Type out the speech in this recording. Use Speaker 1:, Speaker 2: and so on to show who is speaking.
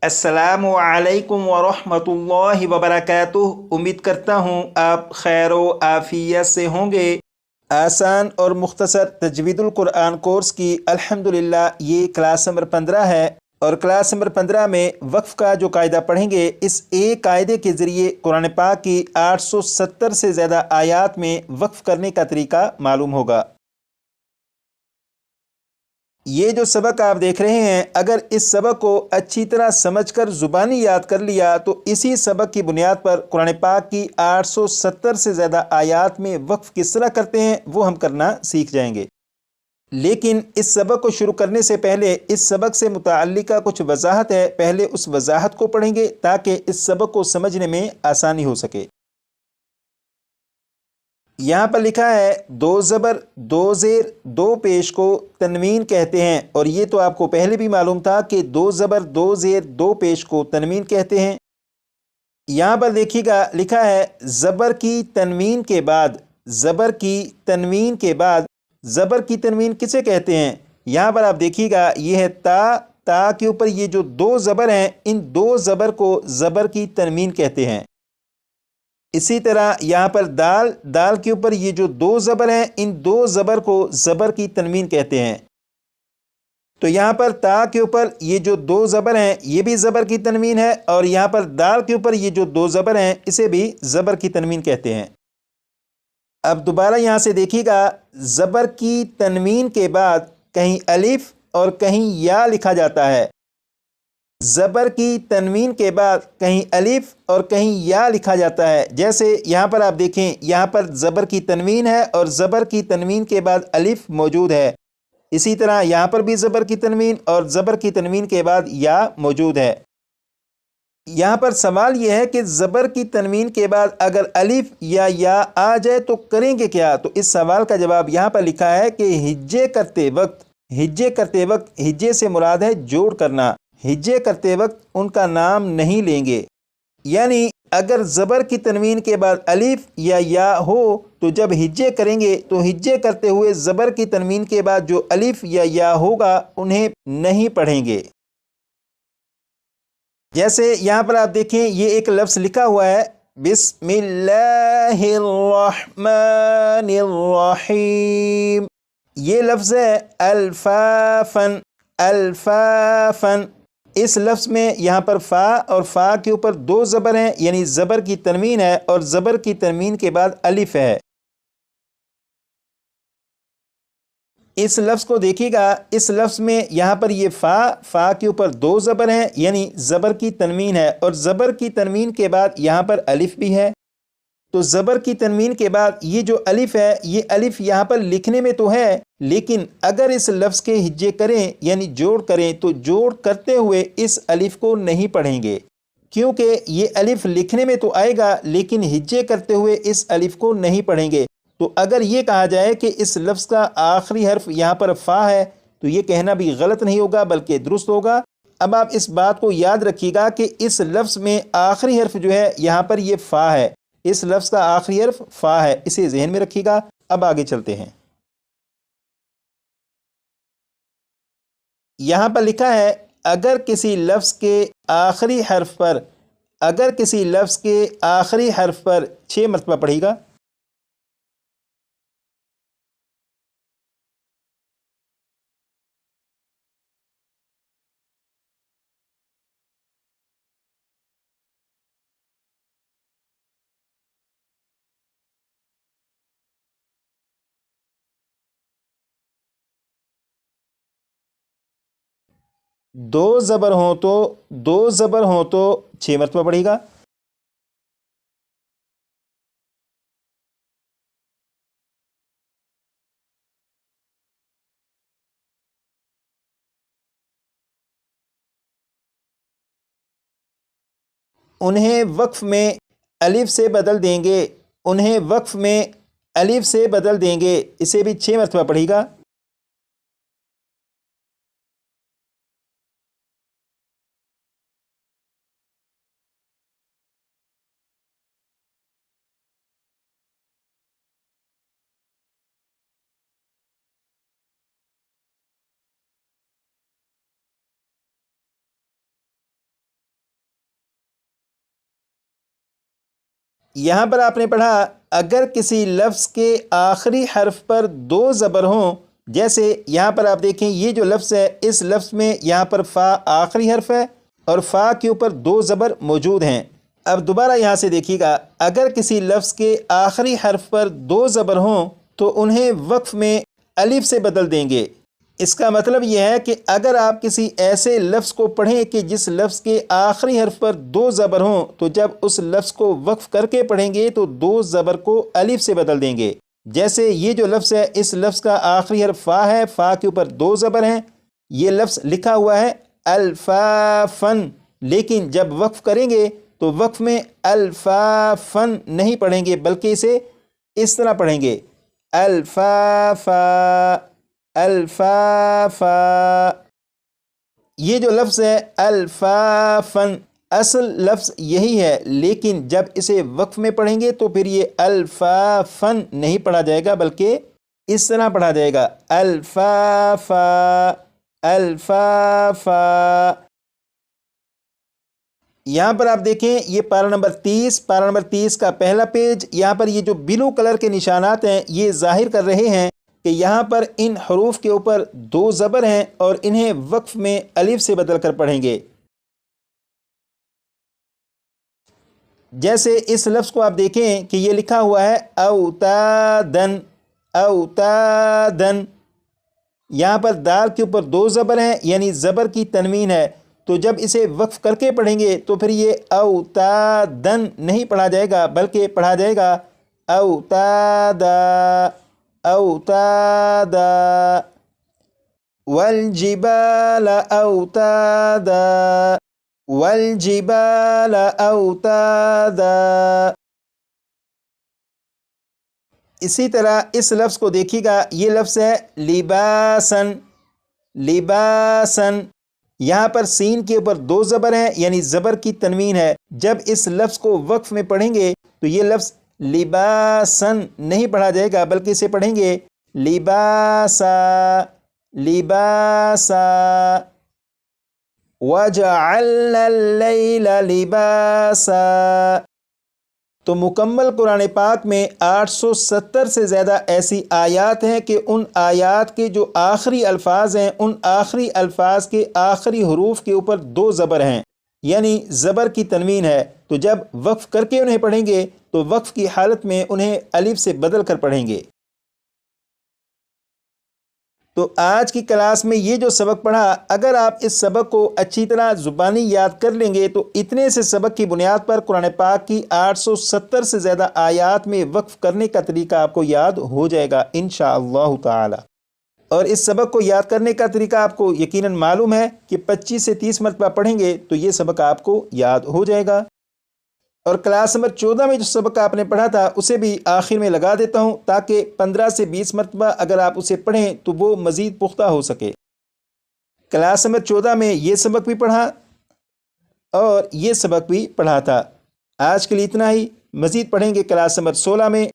Speaker 1: अस्सलामु अलैकुम वरहमतुल्लाहि वबरकातुह। उम्मीद करता हूँ आप खैर व आफियत से होंगे। आसान और मुख्तसर तजवीदुल कुरान कोर्स की अल्हम्दुलिल्लाह ये क्लास नंबर 15 है, और क्लास नंबर 15 में वक्फ़ का जो कायदा पढ़ेंगे, इस एक कायदे के ज़रिए कुरान पाक की 870 से ज़्यादा आयात में वक्फ़ करने का तरीका मालूम होगा। ये जो सबक आप देख रहे हैं, अगर इस सबक को अच्छी तरह समझकर ज़ुबानी याद कर लिया तो इसी सबक की बुनियाद पर कुरान पाक की 870 से ज़्यादा आयात में वक्फ़ किस तरह करते हैं वो हम करना सीख जाएंगे। लेकिन इस सबक को शुरू करने से पहले इस सबक से मुताल्लिका कुछ वजाहत है, पहले उस वजाहत को पढ़ेंगे ताकि इस सबक को समझने में आसानी हो सके। यहाँ पर लिखा है दो ज़बर दो ज़ेर दो पेश को तनवीन कहते हैं, और ये तो आपको पहले भी मालूम था कि दो ज़बर दो ज़ेर दो पेश को तनवीन कहते हैं। यहाँ पर देखिएगा लिखा है ज़बर की तनवीन के बाद, ज़बर की तनवीन के बाद, ज़बर की तनवीन किसे कहते हैं? यहाँ पर आप देखिएगा ये है ता, ता के ऊपर ये जो दो ज़बर हैं, इन दो ज़बर को ज़बर की तनवीन कहते हैं। इसी तरह यहाँ पर दाल, दाल के ऊपर ये जो दो ज़बर हैं, इन दो ज़बर को ज़बर की तनवीन कहते हैं। तो यहाँ पर ता के ऊपर ये जो दो ज़बर हैं, ये भी ज़बर की तनवीन है, और यहाँ पर दाल के ऊपर ये जो दो ज़बर हैं, इसे भी ज़बर की तनवीन कहते हैं। अब दोबारा यहाँ से देखिएगा, ज़बर की तनवीन के बाद कहीं अलिफ और कहीं या लिखा जाता है। ज़बर की तनवीन के बाद कहीं अलिफ और कहीं या लिखा जाता है। जैसे यहाँ पर आप देखें, यहाँ पर ज़बर की तनवीन है और ज़बर की तनवीन के बाद अलिफ मौजूद है। इसी तरह यहाँ पर भी ज़बर की तनवीन और ज़बर की तनवीन के बाद या मौजूद है। यहाँ पर सवाल यह है कि ज़बर की तनवीन के बाद अगर अलिफ या आ जाए तो करेंगे क्या? तो इस सवाल का जवाब यहाँ पर लिखा है कि हिज्जे करते वक्त, हिज्जे करते वक्त, हिज्जे से मुराद है जोड़ करना, हिज्जे करते वक्त उनका नाम नहीं लेंगे। यानी अगर ज़बर की तनवीन के बाद अलिफ या हो तो जब हिज्जे करेंगे तो हिज्जे करते हुए ज़बर की तनवीन के बाद जो अलिफ या होगा उन्हें नहीं पढ़ेंगे। जैसे यहाँ पर आप देखें, ये एक लफ्ज़ लिखा हुआ है बिस्मिल्लाहिर्रहमानिर्रहीम। ये लफ्ज़ है अल्फाफन, अल्फाफन। इस लफ्ज़ में यहाँ पर फ़ा और फ़ा के ऊपर दो ज़बर हैं, यानी ज़बर की तनवीन है, और ज़बर की तनवीन के बाद अलिफ है। इस लफ्ज़ को देखिएगा, इस लफ्ज़ में यहाँ पर ये फ़ा के ऊपर दो ज़बर हैं, यानी ज़बर की तनवीन है, और ज़बर की तनवीन के बाद यहाँ पर अलिफ भी है। तो ज़बर की तनवीन के बाद ये जो अलिफ है, ये अलिफ यहाँ पर लिखने में तो है, लेकिन अगर इस लफ्ज़ के हिज्जे करें यानी जोड़ करें तो जोड़ करते हुए इस अलिफ को नहीं पढ़ेंगे, क्योंकि ये अलिफ लिखने में तो आएगा लेकिन हिज्जे करते हुए इस अलिफ को नहीं पढ़ेंगे। तो अगर ये कहा जाए कि इस लफ्ज़ का आखिरी हर्फ यहाँ पर फ़ा है, तो ये कहना भी गलत नहीं होगा बल्कि दुरुस्त होगा। अब आप इस बात को याद रखिएगा कि इस लफ्ज़ में आखिरी हर्फ जो है यहाँ पर ये फ़ा है, इस लफ्ज़ का आखिरी हर्फ फ़ा है, इसे ज़हन में रखिएगा। अब आगे चलते हैं। यहाँ पर लिखा है अगर किसी लफ्ज़ के आखिरी हर्फ पर, अगर किसी लफ्ज़ के आखिरी हर्फ पर 6 मरतबा पढ़ेगा। दो ज़बर हों तो, दो ज़बर हों तो 6 मरतबा पढ़ेगा। उन्हें वक्फ में अलिफ से बदल देंगे, उन्हें वक्फ में अलिफ से बदल देंगे, इसे भी 6 मरतबा पढ़ेगा। یہاں پر آپ نے پڑھا اگر کسی لفظ کے آخری حرف پر دو زبر ہوں، جیسے یہاں پر آپ دیکھیں یہ جو لفظ ہے اس لفظ میں یہاں پر فا آخری حرف ہے اور فا کے اوپر دو زبر موجود ہیں۔ اب دوبارہ یہاں سے دیکھیے گا، اگر کسی لفظ کے آخری حرف پر دو زبر ہوں تو انہیں وقف میں الف سے بدل دیں گے۔ اس کا مطلب یہ ہے کہ اگر آپ کسی ایسے لفظ کو پڑھیں کہ جس لفظ کے آخری حرف پر دو زبر ہوں تو جب اس لفظ کو وقف کر کے پڑھیں گے تو دو زبر کو الف سے بدل دیں گے۔ جیسے یہ جو لفظ ہے اس لفظ کا آخری حرف فا ہے، فا کے اوپر دو زبر ہیں، یہ لفظ لکھا ہوا ہے الفافن، لیکن جب وقف کریں گے تو وقف میں الفافن نہیں پڑھیں گے بلکہ اسے اس طرح پڑھیں گے الفافا الفافا۔ یہ جو لفظ ہے الفافن اصل لفظ یہی ہے، لیکن جب اسے وقف میں پڑھیں گے تو پھر یہ الفافن نہیں پڑھا جائے گا بلکہ اس طرح پڑھا جائے گا الفافا الفافا۔ یہاں پر آپ دیکھیں یہ پارہ نمبر 30 کا پہلا پیج، یہاں پر یہ جو بلو کلر کے نشانات ہیں یہ ظاہر کر رہے ہیں کہ یہاں پر ان حروف کے اوپر دو زبر ہیں اور انہیں وقف میں الف سے بدل کر پڑھیں گے۔ جیسے اس لفظ کو آپ دیکھیں کہ یہ لکھا ہوا ہے اوتادن اوتادن، یہاں پر دال کے اوپر دو زبر ہیں یعنی زبر کی تنوین ہے، تو جب اسے وقف کر کے پڑھیں گے تو پھر یہ اوتادن نہیں پڑھا جائے گا بلکہ پڑھا جائے گا اوتادا اوتادا والجبال اوتادا والجبال اوتادا۔ اسی طرح اس لفظ کو دیکھیے گا، یہ لفظ ہے لباسن لباسن، یہاں پر سین کے اوپر دو زبر ہیں یعنی زبر کی تنوین ہے، جب اس لفظ کو وقف میں پڑھیں گے تو یہ لفظ لباسن نہیں پڑھا جائے گا بلکہ اسے پڑھیں گے لباسا لباسا۔ وَجَعَلْنَا اللَّيْلَ لِبَاسًا، تو مکمل قرآن پاک میں 870 سے زیادہ ایسی آیات ہیں کہ ان آیات کے جو آخری الفاظ ہیں ان آخری الفاظ کے آخری حروف کے اوپر دو زبر ہیں یعنی زبر کی تنوین ہے، تو جب وقف کر کے انہیں پڑھیں گے تو وقف کی حالت میں انہیں الف سے بدل کر پڑھیں گے۔ تو آج کی کلاس میں یہ جو سبق پڑھا، اگر آپ اس سبق کو اچھی طرح زبانی یاد کر لیں گے تو اتنے سے سبق کی بنیاد پر قرآن پاک کی 870 سے زیادہ آیات میں وقف کرنے کا طریقہ آپ کو یاد ہو جائے گا انشاءاللہ تعالی۔ اور اس سبق کو یاد کرنے کا طریقہ آپ کو یقیناً معلوم ہے کہ 25 سے 30 مرتبہ پڑھیں گے تو یہ سبق آپ کو یاد ہو جائے گا۔ اور کلاس نمبر 14 میں جو سبق آپ نے پڑھا تھا اسے بھی آخر میں لگا دیتا ہوں تاکہ 15 سے 20 مرتبہ اگر آپ اسے پڑھیں تو وہ مزید پختہ ہو سکے۔ کلاس نمبر 14 میں یہ سبق بھی پڑھا اور یہ سبق بھی پڑھا تھا۔ آج کے لیے اتنا ہی، مزید پڑھیں گے کلاس نمبر 16 میں۔